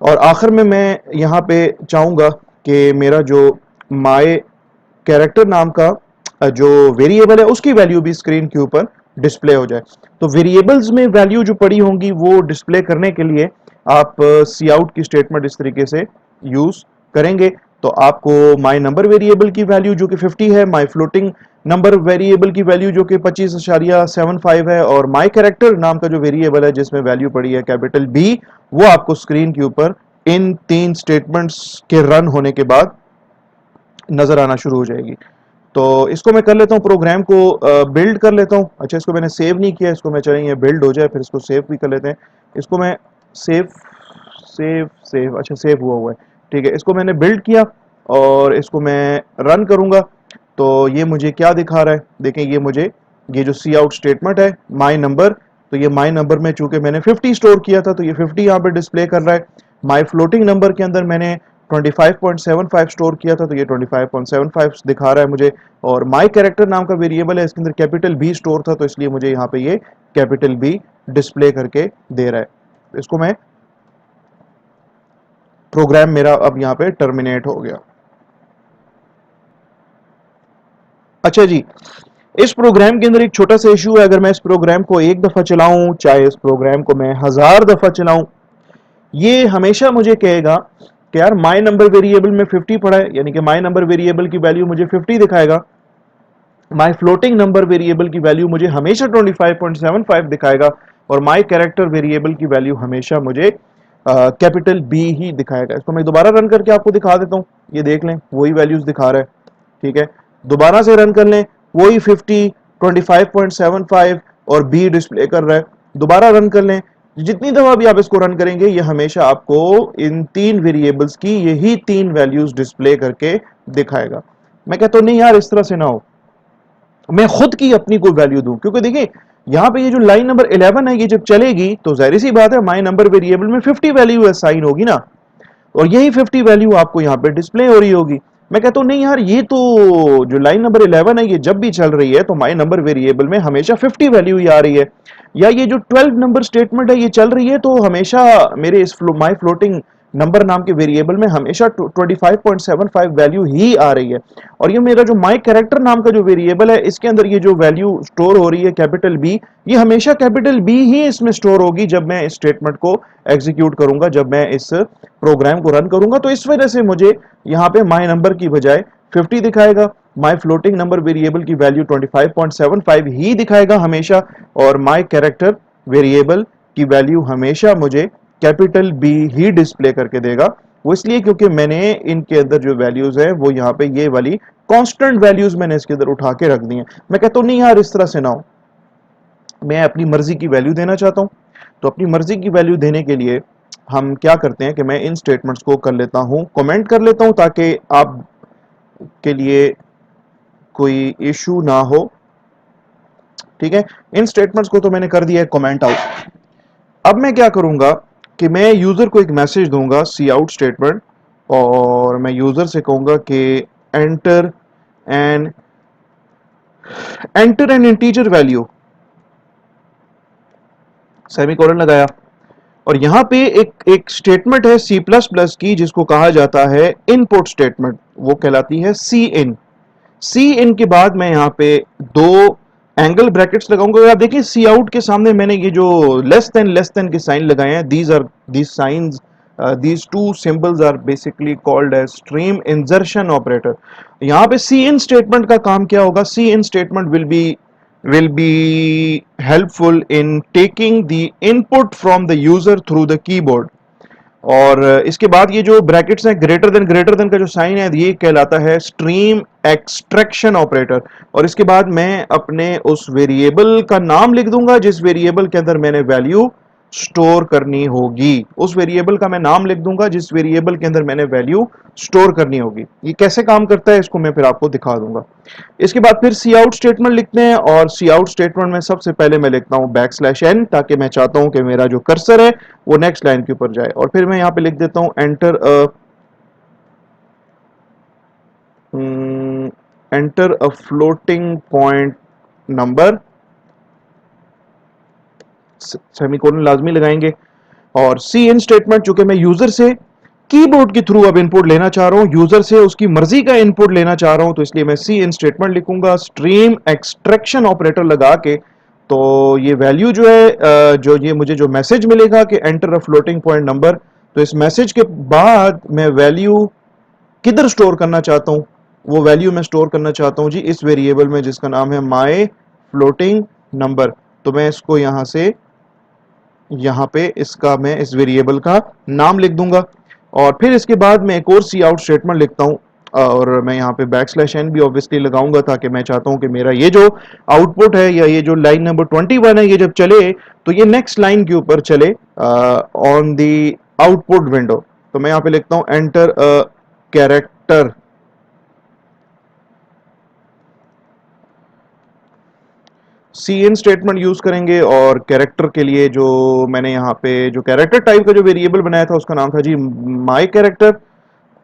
और आखिर में मैं यहाँ पे चाहूंगा कि मेरा जो माई कैरेक्टर नाम का जो वेरिएबल है उसकी वैल्यू भी स्क्रीन के ऊपर डिस्प्ले हो जाए। तो वेरिएबल्स में वैल्यू जो पड़ी होंगी वो डिस्प्ले करने के लिए आप सी आउट की स्टेटमेंट इस तरीके से यूज करेंगे। तो आपको माई नंबर वेरिएबल की वैल्यू जो कि 50 है, माई फ्लोटिंग नंबर वेरिएबल की वैल्यू जो कि 25.75 है, और माई कैरेक्टर नाम का जो वेरिएबल है जिसमें वैल्यू पड़ी है कैपिटल बी, वो आपको स्क्रीन के ऊपर इन तीन स्टेटमेंट्स के रन होने के बाद नजर आना शुरू हो जाएगी। तो इसको मैं कर लेता हूँ, प्रोग्राम को बिल्ड कर लेता हूँ। अच्छा, इसको मैंने सेव नहीं किया, इसको मैं चाहिए बिल्ड हो जाए फिर इसको सेव भी कर लेते हैं। इसको मैं सेव सेव सेव अच्छा सेव हुआ है, ठीक है। इसको मैंने बिल्ड किया और इसको मैं रन करूंगा। तो ये मुझे क्या दिखा रहा है? देखें, ये मुझे ये जो सी आउट स्टेटमेंट है माई नंबर, तो ये माई नंबर में चूंकि मैंने 50 स्टोर किया था तो ये 50 यहाँ पे डिस्प्ले कर रहा है। माई फ्लोटिंग नंबर के अंदर मैंने 25.75 स्टोर किया था तो ये 25.75 दिखा रहा है मुझे। और माई कैरेक्टर नाम का वेरिएबल है, इसके अंदर कैपिटल बी स्टोर था तो इसलिए मुझे यहाँ पे ये कैपिटल बी डिस्प्ले करके दे रहा है। इसको मैं, प्रोग्राम मेरा अब यहाँ पे टर्मिनेट हो गया। अच्छा जी, इस प्रोग्राम के अंदर एक छोटा सा इशू है। अगर मैं इस प्रोग्राम को एक दफा चलाऊं, चाहे इस प्रोग्राम को मैं 1000 दफा चलाऊं, ये हमेशा मुझे कहेगा कि यार माई नंबर वेरिएबल में 50 पड़ा है, यानी कि माई नंबर वेरिएबल की वैल्यू मुझे 50 दिखाएगा। माई फ्लोटिंग नंबर वेरिएबल की वैल्यू मुझे हमेशा 25.75 दिखाएगा, और माई कैरेक्टर वेरिएबल की वैल्यू हमेशा मुझे कैपिटल बी ही दिखाएगा। इसको मैं दोबारा रन करके आपको दिखा देता हूँ, ये देख लें वही वैल्यूज दिखा रहा है, ठीक है। दोबारा से रन कर लें, वही 50, 25.75 और बी डिस्प्ले कर रहा है। दोबारा रन कर लें, जितनी दफा भी आप इसको रन करेंगे ये हमेशा आपको इन तीन वेरिएबल्स की यही तीन वैल्यूज डिस्प्ले करके दिखाएगा। मैं कहता हूं नहीं यार, इस तरह से ना हो, मैं खुद की अपनी कोई वैल्यू दूं, क्योंकि देखिए यहां पे ये जो लाइन नंबर 11 है ये जब चलेगी तो जाहिर सी बात है माई नंबर वेरिएबल में 50 वैल्यू असाइन होगी ना। और यही 50 वैल्यू आपको यहाँ पे डिस्प्ले हो रही होगी। मैं कहता हूँ नहीं यार, ये तो जो लाइन नंबर 11 है ये जब भी चल रही है तो माई नंबर वेरिएबल में हमेशा 50 वैल्यू ही आ रही है, या ये जो 12 नंबर स्टेटमेंट है ये चल रही है तो हमेशा मेरे इस माई फ्लोटिंग नंबर नाम के वेरिएबल में हमेशा 25.75 वैल्यू ही आ रही है। और ये मेरा जो माई कैरेक्टर नाम का जो वेरिएबल है इसके अंदर ये जो वैल्यू स्टोर हो रही है कैपिटल बी, ये हमेशा कैपिटल बी ही इसमें स्टोर होगी जब मैं इस स्टेटमेंट को एग्जीक्यूट करूंगा, जब मैं इस प्रोग्राम को रन करूंगा। तो इस वजह से मुझे यहाँ पे माई नंबर की बजाय 50 दिखाएगा, माई फ्लोटिंग नंबर वेरिएबल की वैल्यू 25.75 ही दिखाएगा हमेशा, और माई कैरेक्टर वेरिएबल की वैल्यू हमेशा मुझे कैपिटल बी ही डिस्प्ले करके देगा। वो इसलिए क्योंकि मैंने इनके अंदर जो वैल्यूज है वो यहाँ पे ये वाली कांस्टेंट वैल्यूज मैंने इसके अंदर उठा के रख दी हैं। मैं कहता हूँ नहीं यार इस तरह से ना हो, मैं अपनी मर्जी की वैल्यू देना चाहता हूँ। तो अपनी मर्जी की वैल्यू देने के लिए हम क्या करते हैं कि मैं इन स्टेटमेंट्स को कर लेता हूँ, कमेंट कर लेता हूँ ताकि आप के लिए कोई इशू ना हो। ठीक है, इन स्टेटमेंट्स को तो मैंने कर दिया है कमेंट आउट। अब मैं क्या करूंगा कि मैं यूजर को एक मैसेज दूंगा सी आउट स्टेटमेंट, और मैं यूजर से कहूंगा कि enter an enter an integer value, semicolon लगाया। और यहां पे एक स्टेटमेंट है सी प्लस प्लस की जिसको कहा जाता है इनपुट स्टेटमेंट, वो कहलाती है सी इन। सी इन के बाद मैं यहाँ पे दो एंगल ब्रैकेट्स लगाऊंगा। आप देखिए सी आउट के सामने मैंने ये जो लेस देन के साइन लगाए हैं, these signs these two symbols are basically called as stream insertion operator. यहाँ पे सी इन स्टेटमेंट का काम क्या होगा? C in statement will be helpful in taking the input from the user through the keyboard। और इसके बाद ये जो ब्रैकेट्स हैं ग्रेटर देन का जो साइन है ये कहलाता है स्ट्रीम एक्सट्रैक्शन ऑपरेटर। और इसके बाद मैं अपने उस वेरिएबल का नाम लिख दूंगा जिस वेरिएबल के अंदर मैंने वैल्यू स्टोर करनी होगी, उस वेरिएबल का मैं नाम लिख दूंगा जिस वेरिएबल के अंदर मैंने वैल्यू स्टोर करनी होगी। ये कैसे काम करता है इसको मैं फिर आपको दिखा दूंगा। इसके बाद फिर सी आउट स्टेटमेंट लिखते हैं, और सी आउट स्टेटमेंट में सबसे पहले मैं लिखता हूं बैकस्लैश n, ताकि मैं चाहता हूं कि मेरा जो कर्सर है वो नेक्स्ट लाइन के ऊपर जाए। और फिर मैं यहां पे लिख देता हूं एंटर अ फ्लोटिंग पॉइंट नंबर, सेमीकोलन लाजमी लगाएंगे। और सी इन स्टेटमेंट चूंकि मैं यूजर से कीबोर्ड के थ्रू अब इनपुट लेना चाह रहा हूं, यूजर से उसकी मर्जी का इनपुट लेना चाह रहा हूं, तो इसलिए मैं सी इन स्टेटमेंट लिखूंगा स्ट्रीम एक्सट्रैक्शन ऑपरेटर लगा के। तो ये वैल्यू जो है जो ये मुझे जो मैसेज मिलेगा कि enter a floating point number, तो इस मैसेज के बाद मैं वैल्यू किधर स्टोर करना चाहता हूं? वो वैल्यू मैं स्टोर करना चाहता हूं जी इस वेरिएबल में जिसका नाम है माई फ्लोटिंग नंबर। तो मैं इसको यहां पे इसका मैं इस वेरिएबल का नाम लिख दूंगा। और फिर इसके बाद मैं एक और सी आउट स्टेटमेंट लिखता हूं, और मैं यहाँ पे बैकस्लैश n भी ऑब्वियसली लगाऊंगा ताकि मैं चाहता हूं कि मेरा ये जो आउटपुट है या ये जो लाइन नंबर 21 है ये जब चले तो ये नेक्स्ट लाइन के ऊपर चले ऑन दी आउटपुट विंडो। तो मैं यहाँ पे लिखता हूं enter a character, C in statement use करेंगे। और कैरेक्टर के लिए जो मैंने यहाँ पे जो कैरेक्टर टाइप का जो वेरिएबल बनाया था उसका नाम था जी माई कैरेक्टर।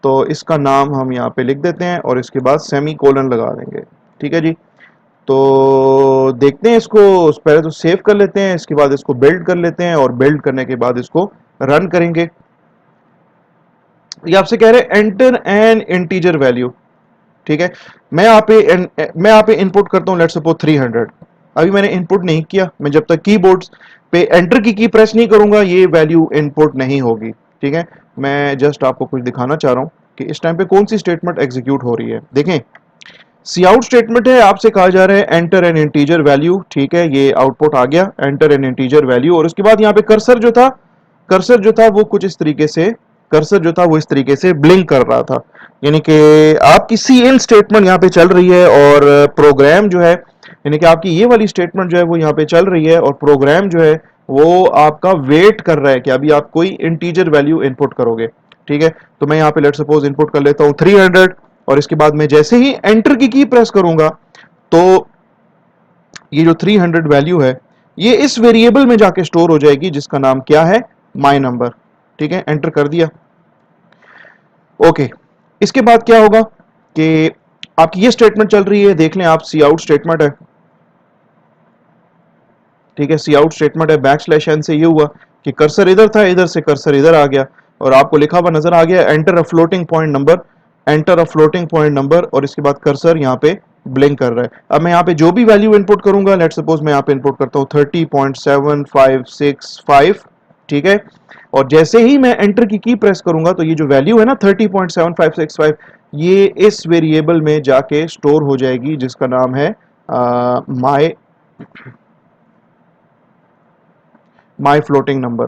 तो इसका नाम हम यहाँ पे लिख देते हैं और इसके बाद सेमी कोलन लगा देंगे। ठीक है जी, तो देखते हैं इसको, पहले तो सेव कर लेते हैं, इसके बाद इसको बिल्ड कर लेते हैं, और बिल्ड करने के बाद इसको रन करेंगे। ये आपसे कह रहे हैं एंटर एन इंटीजर वैल्यू। ठीक है, मैं यहाँ पे इनपुट करता हूँ लेट्स सपोज 300। अभी मैंने इनपुट नहीं किया, मैं जब तक कीबोर्ड पे एंटर की प्रेस नहीं करूंगा ये वैल्यू इनपुट नहीं होगी। ठीक है, मैं जस्ट आपको कुछ दिखाना चाह रहा हूँ कि इस टाइम पे कौन सी स्टेटमेंट एग्जीक्यूट हो रही है। देखें सी आउट स्टेटमेंट है, आपसे कहा जा रहा है एंटर एन इंटीजर वैल्यू। ठीक है, ये आउटपुट आ गया एंटर एन इंटीजर वैल्यू। और उसके बाद यहाँ पे कर्सर जो था वो कुछ इस तरीके से, कर्सर जो था वो इस तरीके से ब्लिंक कर रहा था, यानी कि आपकी सी इन स्टेटमेंट यहाँ पे चल रही है और प्रोग्राम जो है, यानी कि आपकी ये वाली स्टेटमेंट जो है वो यहाँ पे चल रही है और प्रोग्राम जो है वो आपका वेट कर रहा है कि अभी आप कोई इंटीजर वैल्यू इनपुट करोगे। ठीक है, तो मैं यहाँ पे लेट सपोज इनपुट कर लेता हूँ 300, और इसके बाद मैं जैसे ही एंटर की प्रेस करूंगा तो ये जो 300 वैल्यू है ये इस वेरिएबल में जाके स्टोर हो जाएगी जिसका नाम क्या है, माई नंबर। ठीक है, एंटर कर दिया। ओके, इसके बाद क्या होगा कि आपकी ये स्टेटमेंट चल रही है, देख लें आप, सी आउट स्टेटमेंट है, ठीक है, सी आउट स्टेटमेंट है। बैक स्लैश एन से ये हुआ कि कर्सर इधर था, इधर से कर्सर इधर आ गया और आपको लिखा हुआ नजर आ गया enter a floating point number, enter a floating point number, और इसके बाद कर्सर यहाँ पे ब्लिंक कर रहा है। अब मैं यहाँ पे जो भी वैल्यू इनपुट करूंगा, लेट सपोज मैं यहाँ पे इनपुट करता हूँ 30.7565, ठीक है, और जैसे ही मैं एंटर की प्रेस करूंगा तो ये जो वैल्यू है ना 30.7565, ये इस वेरिएबल में जाके स्टोर हो जाएगी जिसका नाम है माई फ्लोटिंग नंबर,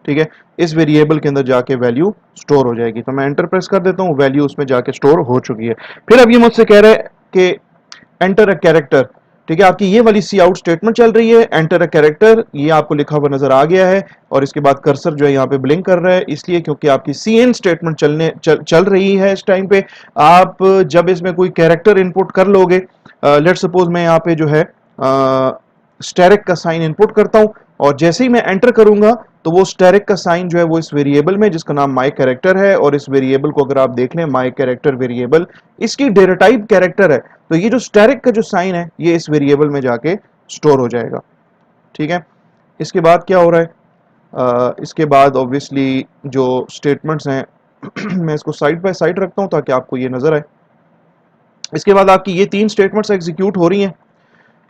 ठीक है। इस वेरिएबल के अंदर जाके वैल्यू स्टोर हो जाएगी। तो मैं एंटर प्रेस कर देता हूं, वैल्यू उसमें जाके स्टोर हो चुकी है। फिर अब ये मुझसे कह रहा है कि एंटर अ कैरेक्टर, ठीक है, आपकी ये वाली सी आउट स्टेटमेंट चल रही है, एंटर अ कैरेक्टर, ये आपको लिखा हुआ नजर आ गया है और इसके बाद कर्सर जो है यहाँ पे ब्लिंक कर रहा है, इसलिए क्योंकि आपकी सी एन स्टेटमेंट चल रही है इस टाइम पे। आप जब इसमें कोई कैरेक्टर इनपुट कर लोगे, लेट सपोज मैं यहाँ पे जो है स्टैरिक का साइन इनपुट करता हूं और जैसे ही मैं एंटर करूंगा तो वो स्टैरिक का साइन जो है वो इस वेरिएबल में जिसका नाम माई कैरेक्टर है, और इस वेरिएबल को अगर आप देख लें माई कैरेक्टर वेरिएबल, इसकी डेटा टाइप कैरेक्टर है, तो ये जो स्टैरिक का जो साइन है ये इस वेरिएबल में जाके स्टोर हो जाएगा, ठीक है। इसके बाद क्या हो रहा है, इसके बाद ऑब्वियसली जो स्टेटमेंट्स हैं मैं इसको साइड बाय साइड रखता हूं ताकि आपको ये नजर आए। इसके बाद आपकी ये तीन स्टेटमेंट्स एग्जीक्यूट हो रही हैं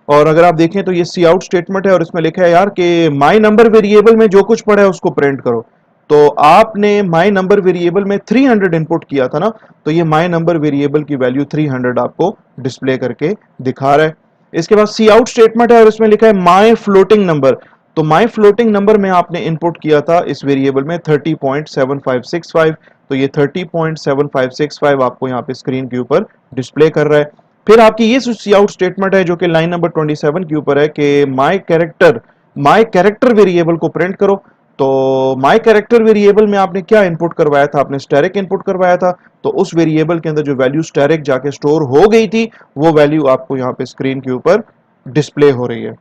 और अगर आप देखें तो ये सी आउट स्टेटमेंट है और इसमें लिखा है यार कि माई नंबर वेरिएबल में जो कुछ पड़ा है उसको प्रिंट करो। तो आपने माई नंबर वेरिएबल में 300 इनपुट किया था ना, तो ये माई नंबर वेरिएबल की वैल्यू 300 आपको डिस्प्ले करके दिखा रहा है। इसके बाद सी आउट स्टेटमेंट है और इसमें लिखा है माई फ्लोटिंग नंबर, तो माई फ्लोटिंग नंबर में आपने इनपुट किया था इस वेरिएबल में 30.7565, तो ये 30.7565 आपको यहाँ पे स्क्रीन के ऊपर डिस्प्ले कर रहा है। फिर आपकी ये सी आउट स्टेटमेंट है जो कि लाइन नंबर 27 के ऊपर है कि माय कैरेक्टर वेरिएबल को प्रिंट करो। तो माय कैरेक्टर वेरिएबल में आपने क्या इनपुट करवाया था, आपने स्टैरिक इनपुट करवाया था, तो उस वेरिएबल के अंदर जो वैल्यू स्टैरिक जाके स्टोर हो गई थी वो वैल्यू आपको यहाँ पे स्क्रीन के ऊपर डिस्प्ले हो रही है।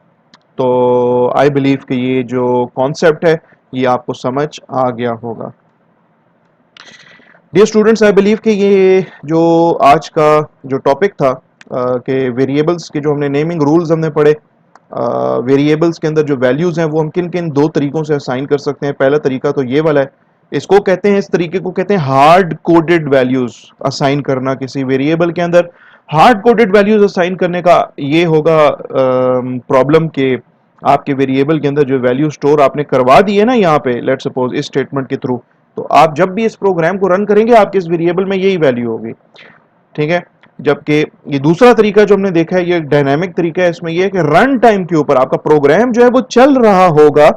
तो आई बिलीव कि ये जो कॉन्सेप्ट है ये आपको समझ आ गया होगा। डियर स्टूडेंट्स, आई बिलीव कि ये जो आज का जो टॉपिक था कि वेरिएबल्स के जो हमने नेमिंग रूल्स हमने पढ़े, वेरिएबल्स के अंदर जो वैल्यूज हैं वो हम किन किन दो तरीकों से असाइन कर सकते हैं। पहला तरीका तो ये वाला है, इसको कहते हैं, इस तरीके को कहते हैं हार्ड कोडेड वैल्यूज असाइन करना किसी वेरिएबल के अंदर। हार्ड कोडेड वैल्यूज असाइन करने का ये होगा प्रॉब्लम के आपके वेरिएबल के अंदर जो वैल्यू स्टोर आपने करवा दी है ना यहाँ पे, लेट सपोज इस स्टेटमेंट के थ्रू, तो आप जब भी इस प्रोग्राम को रन करेंगे आपके इस वेरिएबल में यही वैल्यू होगी, ठीक है। जबकि ये दूसरा तरीका जो हमने देखा है ये डायनामिक तरीका है, इसमें ये है कि रन टाइम के ऊपर आपका प्रोग्राम जो है वो चल रहा होगा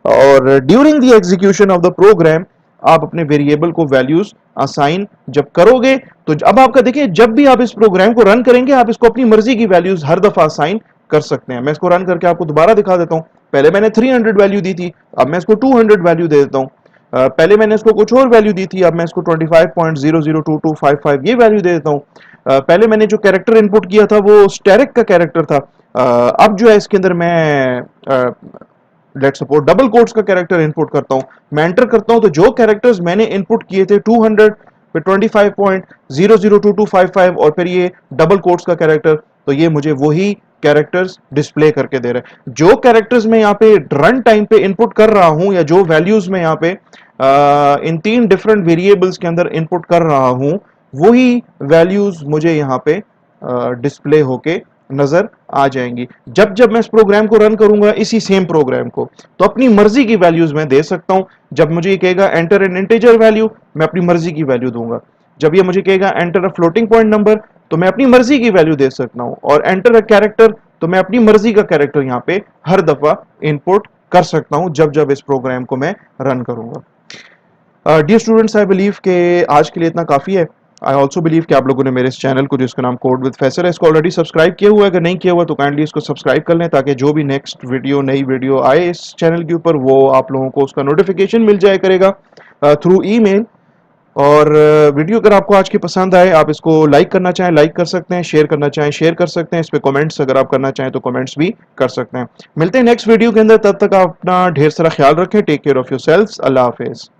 और during the execution of the program आप अपने वेरिएबल को वैल्यूज असाइन जब करोगे, तो अब आपका देखिए जब भी आप इस प्रोग्राम को रन करेंगे आप इसको अपनी मर्जी की वैल्यूज हर दफा असाइन कर सकते हैं। मैं इसको रन करके आपको दोबारा दिखा देता हूं। पहले मैंने 300 वैल्यू दी थी, अब मैं इसको 200 वैल्यू दे देता हूं। पहले मैंने इसको कुछ और वैल्यू दी थी, अब मैं इसको 25.002255 ये वैल्यू दे देता हूं। पहले मैंने जो कैरेक्टर इनपुट किया था वो स्टैरिक का कैरेक्टर था, अब जो है इसके अंदर मैं लेट्स सपोज डबल कोट्स का कैरेक्टर इनपुट करता हूं। मैं एंटर करता हूं तो जो कैरेक्टर्स मैंने इनपुट किए थे 200, फिर 25.002255 और फिर ये डबल कोट्स का कैरेक्टर, तो ये मुझे वही कैरेक्टर्स डिस्प्ले करके दे रहे हैं। जो कैरेक्टर्स मैं यहाँ पे रन टाइम पे इनपुट कर रहा हूं या जो वैल्यूज मैं यहाँ पे इन तीन डिफरेंट वेरिएबल्स के अंदर इनपुट कर रहा हूं, वही वैल्यूज मुझे यहाँ पे डिस्प्ले होके नजर आ जाएंगी। जब जब मैं इस प्रोग्राम को रन करूंगा इसी सेम प्रोग्राम को, तो अपनी मर्जी की वैल्यूज मैं दे सकता हूं। जब मुझे ये कहेगा एंटर एन इंटीजर वैल्यू, मैं अपनी मर्जी की वैल्यू दूंगा। जब ये मुझे कहेगा enter a floating point number, तो मैं अपनी मर्जी की वैल्यू दे सकता हूं। और एंटर अ कैरेक्टर, तो मैं अपनी मर्जी का कैरेक्टर यहाँ पे हर दफा इनपुट कर सकता हूं जब जब इस प्रोग्राम को मैं रन करूंगा। डियर स्टूडेंट्स, आई बिलीव के आज के लिए इतना काफ़ी है। आई ऑल्सो बिलीव कि आप लोगों ने मेरे इस चैनल को जिसका नाम कोड विद फैसर है इसको ऑलरेडी सब्सक्राइब किया हुआ है। अगर नहीं किया हुआ तो काइंडली इसको सब्सक्राइब कर लें ताकि जो भी नेक्स्ट वीडियो नई वीडियो आए इस चैनल के ऊपर वो आप लोगों को उसका नोटिफिकेशन मिल जाया करेगा थ्रू ईमेल। और वीडियो अगर आपको आज की पसंद आए, आप इसको लाइक करना चाहें लाइक कर सकते हैं, शेयर करना चाहें शेयर कर सकते हैं, इस पे कमेंट्स अगर आप करना चाहें तो कमेंट्स भी कर सकते हैं। मिलते हैं नेक्स्ट वीडियो के अंदर, तब तक आप अपना ढेर सारा ख्याल रखें। Take care of yourselves. अल्लाह हाफिज।